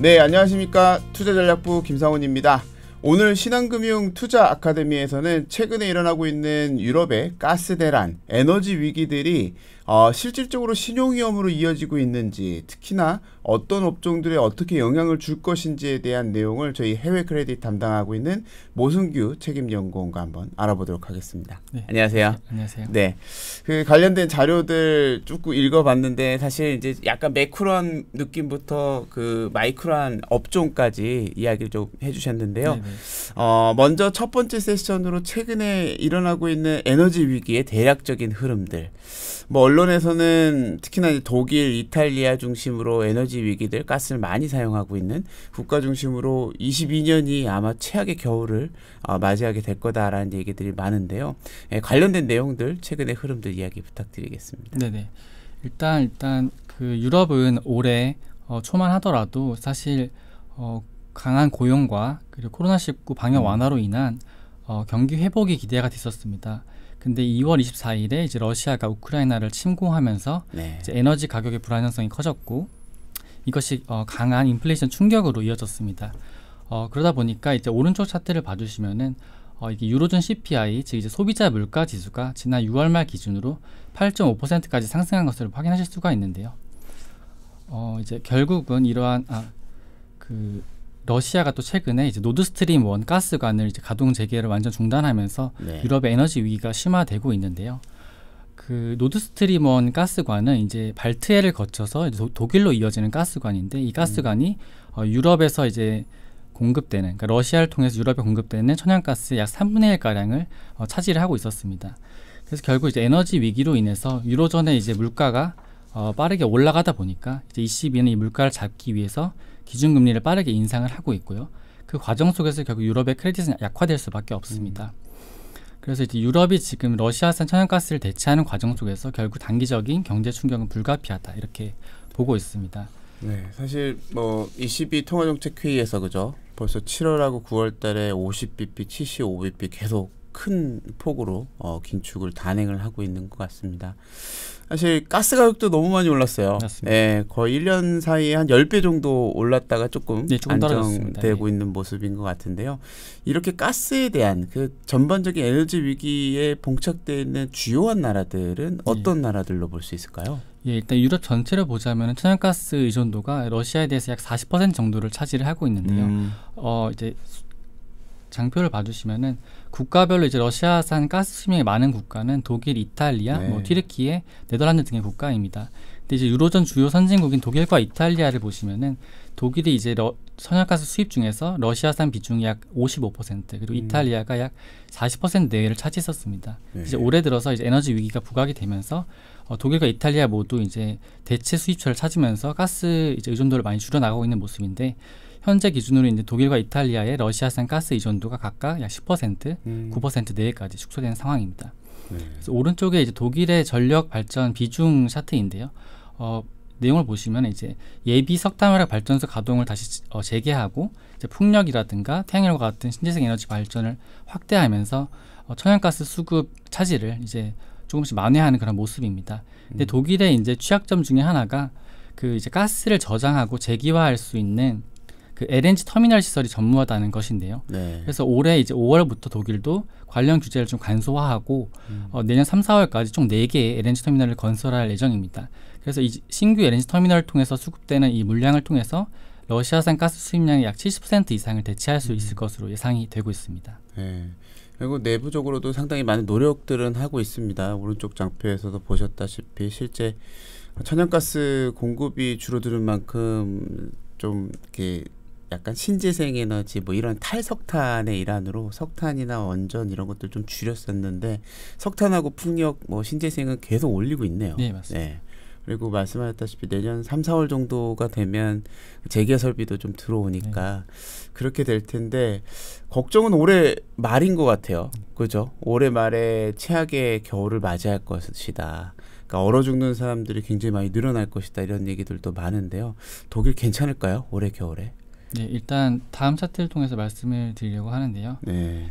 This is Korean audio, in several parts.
네, 안녕하십니까. 투자전략부 김상훈입니다. 오늘 신한금융 투자 아카데미에서는 최근에 일어나고 있는 유럽의 가스 대란, 에너지 위기들이 실질적으로 신용위험으로 이어지고 있는지, 특히나 어떤 업종들에 어떻게 영향을 줄 것인지에 대한 내용을 저희 해외 크레딧 담당하고 있는 모승규 책임연구원과 한번 알아보도록 하겠습니다. 네. 안녕하세요. 안녕하세요. 네, 그 관련된 자료들 쭉 읽어봤는데 사실 이제 약간 매크로한 느낌부터 그 마이크로한 업종까지 이야기를 좀 해주셨는데요. 네네. 먼저 첫 번째 세션으로 최근에 일어나고 있는 에너지 위기의 대략적인 흐름들. 뭐 언론에서는 특히나 이제 독일, 이탈리아 중심으로 에너지 위기들, 가스를 많이 사용하고 있는 국가 중심으로 22년이 아마 최악의 겨울을 맞이하게 될 거다라는 얘기들이 많은데요. 관련된 내용들, 최근의 흐름들 이야기 부탁드리겠습니다. 네네. 일단 그 유럽은 올해 초만 하더라도 사실 강한 고용과 그리고 코로나19 방역 완화로 인한 경기 회복이 기대가 됐었습니다. 근데 2월 24일에 이제 러시아가 우크라이나를 침공하면서 네. 이제 에너지 가격의 불안정성이 커졌고 이것이 강한 인플레이션 충격으로 이어졌습니다. 그러다 보니까 이제 오른쪽 차트를 봐주시면은 이게 유로존 CPI, 즉 이제 소비자 물가 지수가 지난 6월 말 기준으로 8.5%까지 상승한 것을 확인하실 수가 있는데요. 이제 결국은 이러한 러시아가 또 최근에 이제 노드스트림 1 가스관을 이제 가동 재개를 완전 중단하면서 네. 유럽의 에너지 위기가 심화되고 있는데요. 그 노드스트림 1 가스관은 이제 발트해를 거쳐서 이제 독일로 이어지는 가스관인데 이 가스관이 유럽에서 이제 공급되는, 그러니까 러시아를 통해서 유럽에 공급되는 천연가스의 약 3분의 1 가량을 차지를 하고 있었습니다. 그래서 결국 이제 에너지 위기로 인해서 유로존의 이제 물가가 빠르게 올라가다 보니까 이제 ECB는 이 물가를 잡기 위해서 기준금리를 빠르게 인상을 하고 있고요. 그 과정 속에서 결국 유럽의 크레딧은 약화될 수밖에 없습니다. 그래서 이제 유럽이 지금 러시아산 천연가스를 대체하는 과정 속에서 결국 단기적인 경제 충격은 불가피하다 이렇게 보고 있습니다. 네, 사실 뭐 ECB 통화정책회의에서 그죠? 벌써 7월하고 9월달에 50bp, 75bp 계속 큰 폭으로 긴축을 단행을 하고 있는 것 같습니다. 사실 가스 가격도 너무 많이 올랐어요. 맞습니다. 예, 거의 1년 사이에 한 10배 정도 올랐다가 조금 안정되고 있는 모습인 것 같은데요. 이렇게 가스에 대한 그 전반적인 에너지 위기에 봉착되어 있는 주요한 나라들은 어떤 나라들로 볼 수 있을까요? 예, 일단 유럽 전체를 보자면 천연가스 의존도가 러시아에 대해서 약 40% 정도를 차지를 하고 있는데요. 이제 장표를 봐주시면은 국가별로 이제 러시아산 가스 수입량이 많은 국가는 독일, 이탈리아, 뭐 튀르키예, 네덜란드 등의 국가입니다. 근데 이제 유로존 주요 선진국인 독일과 이탈리아를 보시면은 독일이 이제 천연가스 수입 중에서 러시아산 비중이 약 55% 그리고 이탈리아가 약 40% 내외를 차지했었습니다. 이제 올해 들어서 이제 에너지 위기가 부각이 되면서 독일과 이탈리아 모두 이제 대체 수입처를 찾으면서 가스 이제 의존도를 많이 줄여나가고 있는 모습인데. 현재 기준으로 이제 독일과 이탈리아의 러시아산 가스 의존도가 각각 약 10%, 9% 내외까지 축소되는 상황입니다. 그래서 오른쪽에 이제 독일의 전력 발전 비중 차트인데요. 내용을 보시면 이제 예비 석탄화력 발전소 가동을 다시 재개하고 이제 풍력이라든가 태양열과 같은 신재생 에너지 발전을 확대하면서 천연가스 수급 차지를 이제 조금씩 만회하는 그런 모습입니다. 근데 독일의 이제 취약점 중에 하나가 그 이제 가스를 저장하고 재기화할 수 있는 그 LNG 터미널 시설이 전무하다는 것인데요. 그래서 올해 이제 5월부터 독일도 관련 규제를 좀 간소화하고 내년 3, 4월까지 총 4개의 LNG 터미널을 건설할 예정입니다. 그래서 이 신규 LNG 터미널을 통해서 수급되는 이 물량을 통해서 러시아산 가스 수입량의 약 70% 이상을 대체할 수 있을 것으로 예상이 되고 있습니다. 네. 그리고 내부적으로도 상당히 많은 노력들은 하고 있습니다. 오른쪽 장표에서도 보셨다시피 실제 천연가스 공급이 줄어드는 만큼 좀 이렇게 약간 신재생 에너지 뭐 이런 탈석탄의 일환으로 석탄이나 원전 이런 것들 좀 줄였었는데 석탄하고 풍력 뭐 신재생은 계속 올리고 있네요. 네, 맞습니다. 네. 그리고 말씀하셨다시피 내년 3, 4월 정도가 되면 재개 설비도 좀 들어오니까 그렇게 될 텐데 걱정은 올해 말인 것 같아요. 그죠? 올해 말에 최악의 겨울을 맞이할 것이다. 그러니까 얼어 죽는 사람들이 굉장히 많이 늘어날 것이다. 이런 얘기들도 많은데요. 독일 괜찮을까요? 올해 겨울에? 네, 일단 다음 차트를 통해서 말씀을 드리려고 하는데요.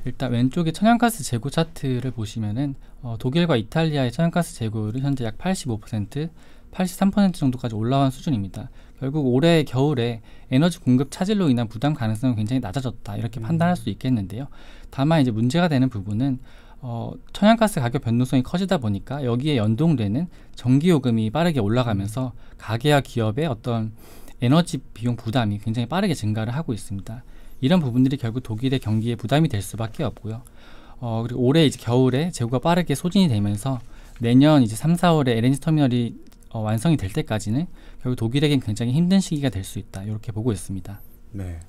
일단 왼쪽에 천연가스 재고 차트를 보시면은 독일과 이탈리아의 천연가스 재고율은 현재 약 85%, 83% 정도까지 올라온 수준입니다. 결국 올해 겨울에 에너지 공급 차질로 인한 부담 가능성은 굉장히 낮아졌다 이렇게 판단할 수 있겠는데요. 다만 이제 문제가 되는 부분은 천연가스 가격 변동성이 커지다 보니까 여기에 연동되는 전기요금이 빠르게 올라가면서 가계와 기업의 어떤 에너지 비용 부담이 굉장히 빠르게 증가를 하고 있습니다. 이런 부분들이 결국 독일의 경기에 부담이 될 수밖에 없고요. 그리고 올해 이제 겨울에 재고가 빠르게 소진이 되면서 내년 이제 3, 4월에 LNG 터미널이 완성이 될 때까지는 결국 독일에겐 굉장히 힘든 시기가 될 수 있다 이렇게 보고 있습니다. 네.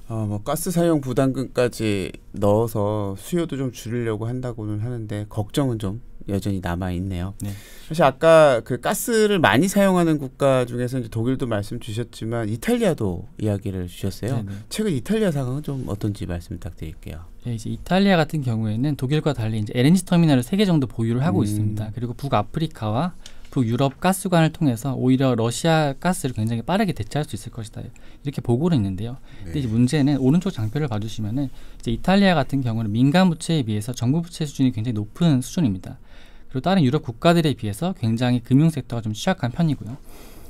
뭐 가스 사용 부담금까지 넣어서 수요도 좀 줄이려고 한다고는 하는데 걱정은 좀 여전히 남아 있네요. 네. 사실 아까 그 가스를 많이 사용하는 국가 중에서 이제 독일도 말씀 주셨지만 이탈리아도 이야기를 주셨어요. 네네. 최근 이탈리아 상황은 좀 어떤지 말씀 부탁드릴게요. 네, 이제 이탈리아 같은 경우에는 독일과 달리 이제 LNG 터미널을 3개 정도 보유를 하고 있습니다. 그리고 북아프리카와 북유럽 가스관을 통해서 오히려 러시아 가스를 굉장히 빠르게 대체할 수 있을 것이다 이렇게 보고는 있는데요. 근데 이제 문제는 오른쪽 장표를 봐주시면은 이제 이탈리아 같은 경우는 민간 부채에 비해서 정부 부채 수준이 굉장히 높은 수준입니다. 그리고 다른 유럽 국가들에 비해서 굉장히 금융 섹터가 좀 취약한 편이고요.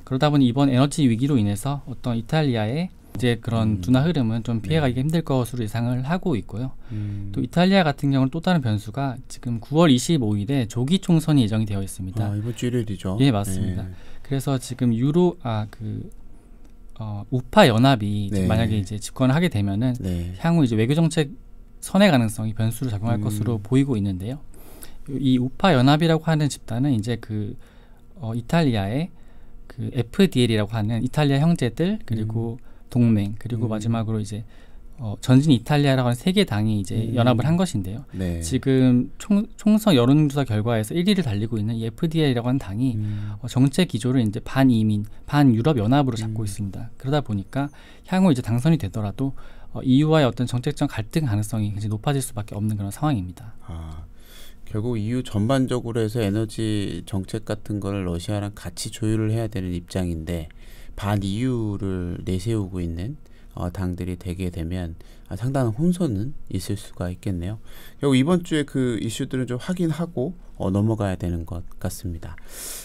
그러다 보니 이번 에너지 위기로 인해서 어떤 이탈리아의 이제 그런 둔화 흐름은 좀 피해가기 힘들 것으로 예상을 하고 있고요. 또 이탈리아 같은 경우는 또 다른 변수가 지금 9월 25일에 조기 총선이 예정이 되어 있습니다. 이번 주 일요일이죠. 예, 맞습니다. 그래서 지금 우파 연합이 네. 만약에 이제 집권을 하게 되면은 네. 향후 이제 외교 정책 선회 가능성이 변수로 작용할 것으로 보이고 있는데요. 이 우파 연합이라고 하는 집단은 이제 이탈리아의 그 FDL이라고 하는 이탈리아 형제들 그리고 동맹 그리고 마지막으로 이제 전진 이탈리아라고 하는 3개 당이 이제 연합을 한 것인데요. 네. 지금 총선 여론조사 결과에서 1위를 달리고 있는 이 FDL이라고 하는 당이 정책 기조를 이제 반이민, 반유럽 연합으로 잡고 있습니다. 그러다 보니까 향후 이제 당선이 되더라도 EU와의 어떤 정책적 갈등 가능성이 굉장히 높아질 수밖에 없는 그런 상황입니다. 결국 EU 전반적으로 해서 에너지 정책 같은 거를 러시아랑 같이 조율을 해야 되는 입장인데 반 EU를 내세우고 있는 당들이 되게 되면 상당한 혼선은 있을 수가 있겠네요. 결국 이번 주에 그 이슈들은 좀 확인하고 넘어가야 되는 것 같습니다.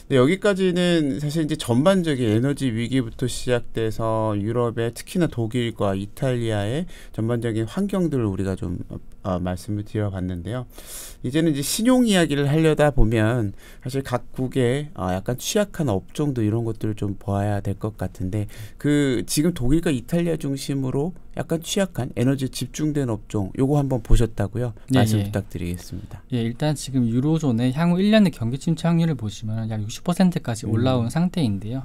근데 여기까지는 사실 이제 전반적인 에너지 위기부터 시작돼서 유럽의 특히나 독일과 이탈리아의 전반적인 환경들을 우리가 좀 말씀을 드려봤는데요. 이제는 이제 신용 이야기를 하려다 보면 사실 각국의 약간 취약한 업종도 이런 것들을 좀 봐야 될 것 같은데 지금 독일과 이탈리아 중심으로 약간 취약한 에너지 집중된 업종 요거 한번 보셨다고요? 말씀 부탁드리겠습니다. 예, 일단 지금 유로존의 향후 1년 내 경기 침체 확률을 보시면 약 60%까지 올라온 상태인데요.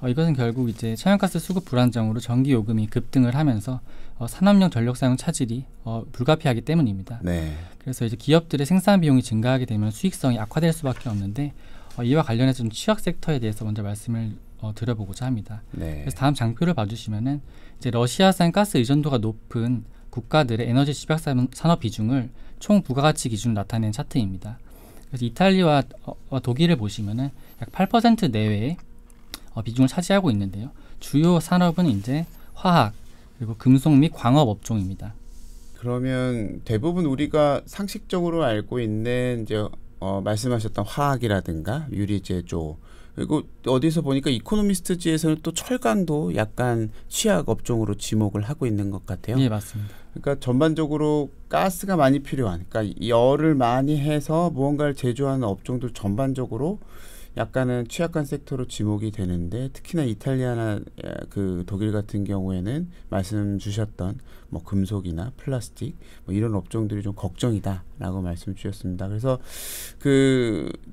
이것은 결국 이제 천연가스 수급 불안정으로 전기 요금이 급등을 하면서 산업용 전력 사용 차질이 불가피하기 때문입니다. 네. 그래서 이제 기업들의 생산 비용이 증가하게 되면 수익성이 악화될 수밖에 없는데 이와 관련해서 좀 취약 섹터에 대해서 먼저 말씀을 드려보고자 합니다. 네. 그래서 다음 장표를 봐주시면은 이제 러시아산 가스 의존도가 높은 국가들의 에너지 집약 산업 비중을 총 부가가치 기준으로 나타낸 차트입니다. 그래서 이탈리아와 독일을 보시면은 약 8% 내외의 비중을 차지하고 있는데요. 주요 산업은 이제 화학 그리고 금속 및 광업 업종입니다. 그러면 대부분 우리가 상식적으로 알고 있는 이제 말씀하셨던 화학이라든가 유리 제조 그리고 어디서 보니까 이코노미스트지에서는 또 철강도 약간 취약 업종으로 지목을 하고 있는 것 같아요. 예, 맞습니다. 그러니까 전반적으로 가스가 많이 필요한, 그러니까 열을 많이 해서 무언가를 제조하는 업종들 전반적으로 약간은 취약한 섹터로 지목이 되는데 특히나 이탈리아나 독일 같은 경우에는 말씀 주셨던 뭐 금속이나 플라스틱 뭐 이런 업종들이 좀 걱정이다라고 말씀 주셨습니다. 그래서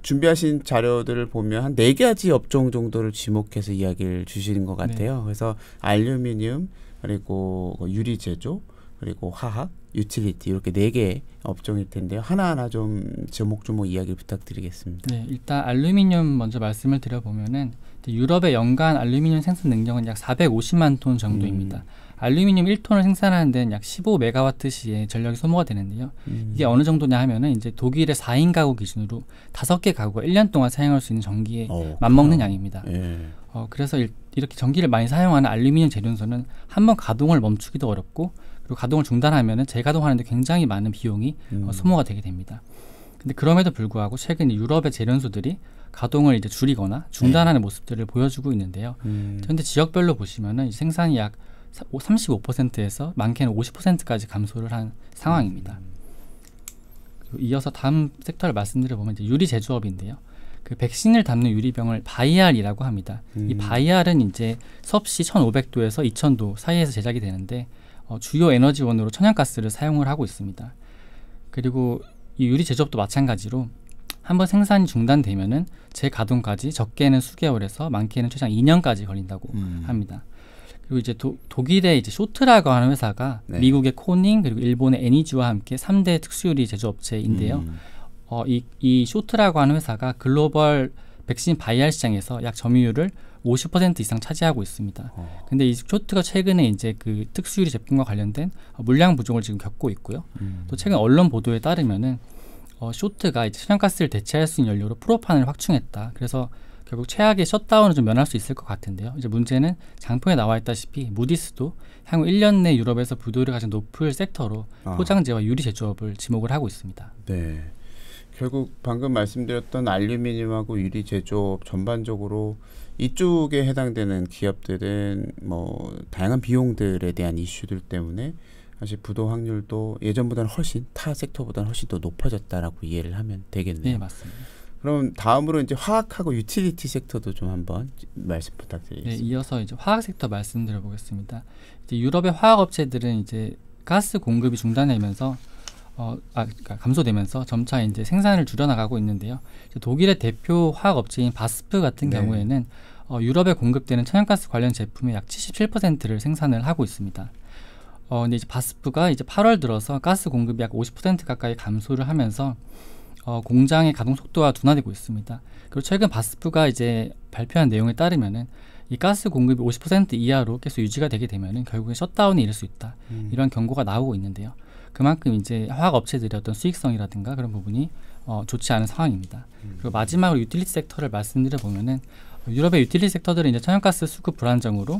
준비하신 자료들을 보면 한 4가지 업종 정도를 지목해서 이야기를 주시는 것 같아요. 네. 그래서 알루미늄 그리고 유리 제조 그리고 화학 유틸리티 이렇게 4개 업종일 텐데요. 하나하나 좀 조목조목 이야기 부탁드리겠습니다. 네, 일단 알루미늄 먼저 말씀을 드려보면은 유럽의 연간 알루미늄 생산 능력은 약 450만 톤 정도입니다. 알루미늄 1톤을 생산하는 데는 약 15메가와트시의 전력이 소모가 되는데요. 이게 어느 정도냐 하면은 이제 독일의 4인 가구 기준으로 5개 가구가 1년 동안 사용할 수 있는 전기에 맞먹는 양입니다. 그래서 이렇게 전기를 많이 사용하는 알루미늄 제련소는 한번 가동을 멈추기도 어렵고 그리고 가동을 중단하면은 재가동하는데 굉장히 많은 비용이 소모가 되게 됩니다. 근데 그럼에도 불구하고 최근 유럽의 재련소들이 가동을 이제 줄이거나 중단하는 모습들을 보여주고 있는데요. 현재 지역별로 보시면은 생산이 약 35%에서 많게는 50%까지 감소를 한 상황입니다. 이어서 다음 섹터를 말씀드려보면 이제 유리 제조업인데요. 그 백신을 담는 유리병을 바이알이라고 합니다. 이 바이알은 이제 섭씨 1,500도에서 2,000도 사이에서 제작이 되는데 주요 에너지원으로 천연가스를 사용을 하고 있습니다. 그리고 이 유리 제조업도 마찬가지로 한번 생산이 중단되면은 재가동까지 적게는 수개월에서 많게는 최장 2년까지 걸린다고 합니다. 그리고 이제 독일의 이제 쇼트라고 하는 회사가 네. 미국의 코닝 그리고 일본의 에니지와 함께 3대 특수유리 제조업체인데요. 이 쇼트라고 하는 회사가 글로벌 백신 바이알 시장에서 약 점유율을 50% 이상 차지하고 있습니다. 근데 이 쇼트가 최근에 이제 그 특수유리 제품과 관련된 물량 부족을 지금 겪고 있고요. 또 최근 언론 보도에 따르면은 쇼트가 이제 천연가스를 대체할 수 있는 연료로 프로판을 확충했다. 그래서 결국 최악의 셧다운을 좀 면할 수 있을 것 같은데요. 이제 문제는 장표에 나와 있다시피 무디스도 향후 1년 내 유럽에서 부도를 가장 높을 섹터로 포장재와 유리 제조업을 지목을 하고 있습니다. 네. 결국 방금 말씀드렸던 알루미늄하고 유리 제조업 전반적으로 이쪽에 해당되는 기업들은 뭐 다양한 비용들에 대한 이슈들 때문에 사실 부도 확률도 예전보다는 훨씬 타 섹터보다는 훨씬 더 높아졌다라고 이해를 하면 되겠네요. 네, 맞습니다. 그럼 다음으로 이제 화학하고 유틸리티 섹터도 좀 한번 말씀 부탁드리겠습니다. 네, 이어서 이제 화학 섹터 말씀드려보겠습니다. 이제 유럽의 화학 업체들은 이제 가스 공급이 중단되면서 그러니까 감소되면서 점차 이제 생산을 줄여나가고 있는데요. 독일의 대표 화학 업체인 바스프 같은 경우에는 유럽에 공급되는 천연가스 관련 제품의 약 77%를 생산을 하고 있습니다. 근데 이제 바스프가 이제 8월 들어서 가스 공급이 약 50% 가까이 감소를 하면서 공장의 가동 속도가 둔화되고 있습니다. 그리고 최근 바스프가 이제 발표한 내용에 따르면은 이 가스 공급이 50% 이하로 계속 유지가 되게 되면은 결국에 셧다운이 이를 수 있다. 이런 경고가 나오고 있는데요. 그만큼 이제 화학 업체들의 어떤 수익성이라든가 그런 부분이 좋지 않은 상황입니다. 그리고 마지막으로 유틸리티 섹터를 말씀드려 보면은 유럽의 유틸리티 섹터들은 이제 천연가스 수급 불안정으로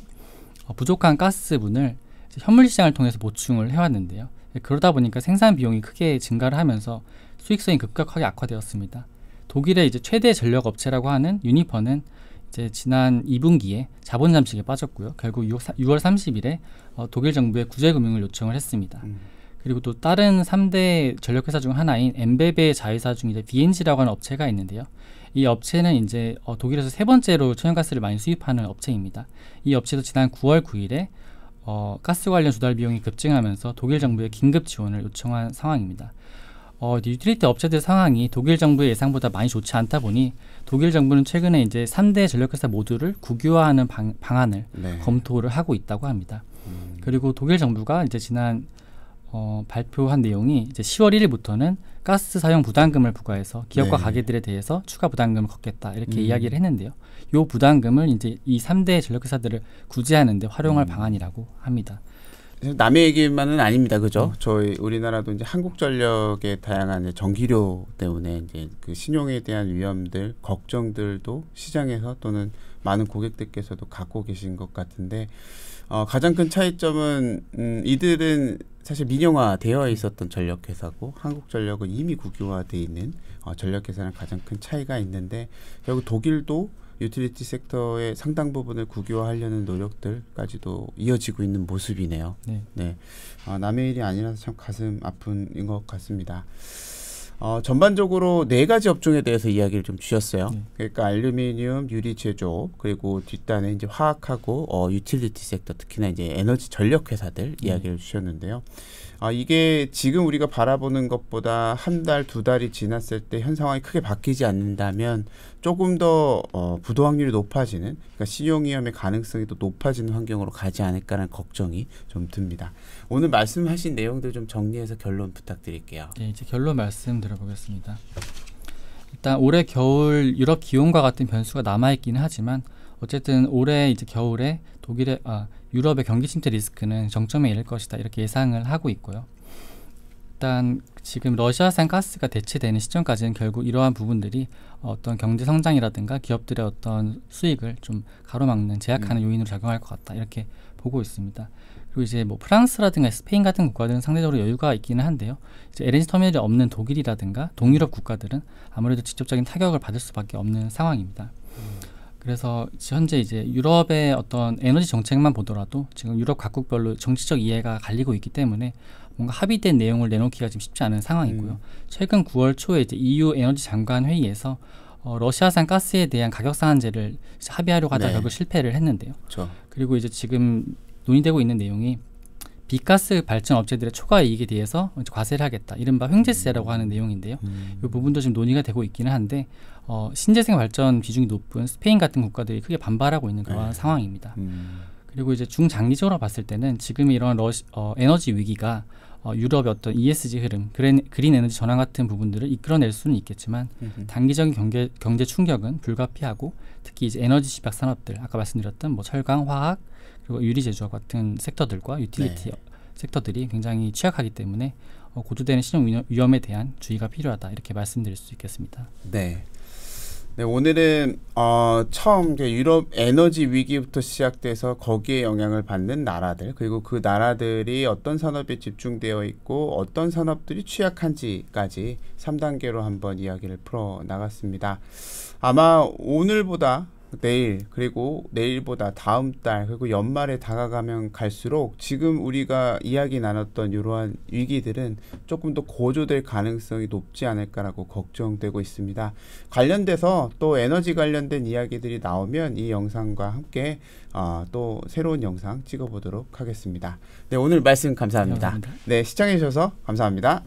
부족한 가스분을 현물 시장을 통해서 보충을 해왔는데요. 그러다 보니까 생산 비용이 크게 증가를 하면서 수익성이 급격하게 악화되었습니다. 독일의 이제 최대 전력 업체라고 하는 유니퍼는 이제 지난 2분기에 자본 잠식에 빠졌고요. 결국 6월 30일에 독일 정부에 구제 금융을 요청을 했습니다. 그리고 또 다른 3대 전력회사 중 하나인 엠베베 자회사 중 이제 BNG라고 하는 업체가 있는데요. 이 업체는 이제 독일에서 세 번째로 천연가스를 많이 수입하는 업체입니다. 이 업체도 지난 9월 9일에 가스 관련 조달 비용이 급증하면서 독일 정부에 긴급 지원을 요청한 상황입니다. 유틸리티 업체들 상황이 독일 정부의 예상보다 많이 좋지 않다 보니 독일 정부는 최근에 이제 3대 전력회사 모두를 국유화하는 방안을 검토를 하고 있다고 합니다. 그리고 독일 정부가 이제 지난 발표한 내용이 이제 10월 1일부터는 가스 사용 부담금을 부과해서 기업과 가게들에 대해서 추가 부담금을 걷겠다 이렇게 이야기를 했는데요. 이 부담금을 이제 이 3대 전력회사들을 구제하는 데 활용할 방안이라고 합니다. 남의 얘기만은 아닙니다, 그죠? 저희 우리나라도 이제 한국전력의 다양한 전기료 때문에 이제 그 신용에 대한 위험들, 걱정들도 시장에서 또는 많은 고객들께서도 갖고 계신 것 같은데 가장 큰 차이점은 이들은 사실 민영화되어 있었던 전력회사고 한국전력은 이미 국유화되어 있는 전력회사랑 가장 큰 차이가 있는데 결국 독일도 유틸리티 섹터의 상당 부분을 국유화하려는 노력들까지도 이어지고 있는 모습이네요. 네. 남의 일이 아니라서 참 가슴 아픈인 것 같습니다. 전반적으로 4가지 업종에 대해서 이야기를 좀 주셨어요. 그러니까 알루미늄, 유리 제조업, 그리고 뒷단에 이제 화학하고 유틸리티 섹터, 특히나 이제 에너지 전력 회사들 이야기를 주셨는데요. 이게 지금 우리가 바라보는 것보다 한 달, 2달이 지났을 때 현 상황이 크게 바뀌지 않는다면 조금 더 부도 확률이 높아지는, 그러니까 신용 위험의 가능성이 더 높아지는 환경으로 가지 않을까라는 걱정이 좀 듭니다. 오늘 말씀하신 내용들 좀 정리해서 결론 부탁드릴게요. 네, 이제 결론 말씀드려보겠습니다. 일단 올해 겨울 유럽 기온과 같은 변수가 남아있기는 하지만 어쨌든 올해 이제 겨울에 유럽의 경기 침체 리스크는 정점에 이를 것이다 이렇게 예상을 하고 있고요. 일단 지금 러시아산 가스가 대체되는 시점까지는 결국 이러한 부분들이 어떤 경제 성장이라든가 기업들의 어떤 수익을 좀 가로막는 제약하는 요인으로 작용할 것 같다 이렇게 보고 있습니다. 그리고 이제 뭐 프랑스라든가 스페인 같은 국가들은 상대적으로 여유가 있기는 한데요. 이제 LNG 터미널이 없는 독일이라든가 동유럽 국가들은 아무래도 직접적인 타격을 받을 수밖에 없는 상황입니다. 그래서 현재 이제 유럽의 어떤 에너지 정책만 보더라도 지금 유럽 각국별로 정치적 이해가 갈리고 있기 때문에 뭔가 합의된 내용을 내놓기가 좀 쉽지 않은 상황이고요. 최근 9월 초에 이제 EU 에너지 장관 회의에서 러시아산 가스에 대한 가격 상한제를 합의하려고 하다가 결국 실패를 했는데요. 그렇죠. 그리고 이제 지금 논의되고 있는 내용이 비가스 발전 업체들의 초과 이익에 대해서 과세를 하겠다. 이른바 횡재세라고 하는 내용인데요. 이 부분도 지금 논의가 되고 있기는 한데 신재생 발전 비중이 높은 스페인 같은 국가들이 크게 반발하고 있는 그런 상황입니다. 그리고 이제 중장기적으로 봤을 때는 지금 이런 에너지 위기가 유럽의 어떤 ESG 흐름, 그린 에너지 전환 같은 부분들을 이끌어낼 수는 있겠지만 단기적인 경제 충격은 불가피하고 특히 이제 에너지 집약 산업들, 아까 말씀드렸던 뭐 철강, 화학, 그리고 유리 제조업 같은 섹터들과 유틸리티 섹터들이 굉장히 취약하기 때문에 고조되는 신용 위험에 대한 주의가 필요하다 이렇게 말씀드릴 수 있겠습니다. 네. 네, 오늘은 처음 유럽 에너지 위기부터 시작돼서 거기에 영향을 받는 나라들 그리고 그 나라들이 어떤 산업에 집중되어 있고 어떤 산업들이 취약한지까지 3단계로 한번 이야기를 풀어 나갔습니다. 아마 오늘보다 내일 그리고 내일보다 다음 달 그리고 연말에 다가가면 갈수록 지금 우리가 이야기 나눴던 이러한 위기들은 조금 더 고조될 가능성이 높지 않을까라고 걱정되고 있습니다. 관련돼서 또 에너지 관련된 이야기들이 나오면 이 영상과 함께 또 새로운 영상 찍어보도록 하겠습니다. 네, 오늘 말씀 감사합니다. 네, 시청해 주셔서 감사합니다.